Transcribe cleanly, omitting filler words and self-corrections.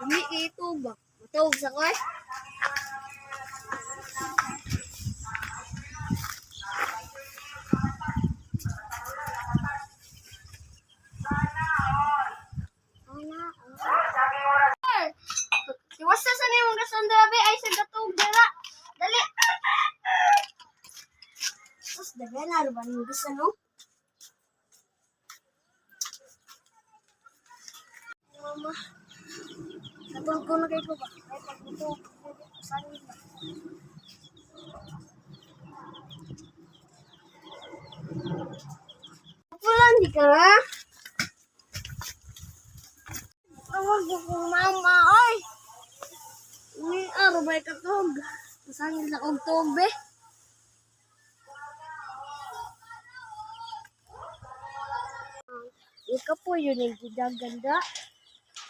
Hindi ito ba? Matawag sa ko eh. Iwasta sa niyong gasandabi ay sa gatog dira. Dali. Tapos dagan na ba nung gusto no? Mama. Natulog ko na kayo ko ba? Ay pagkutog. Saan ba? Pulan di ka na? Tawag ko mama ay. Ini araw ba ikatog? Pasangin sa og be. Ika po yun yung ganda.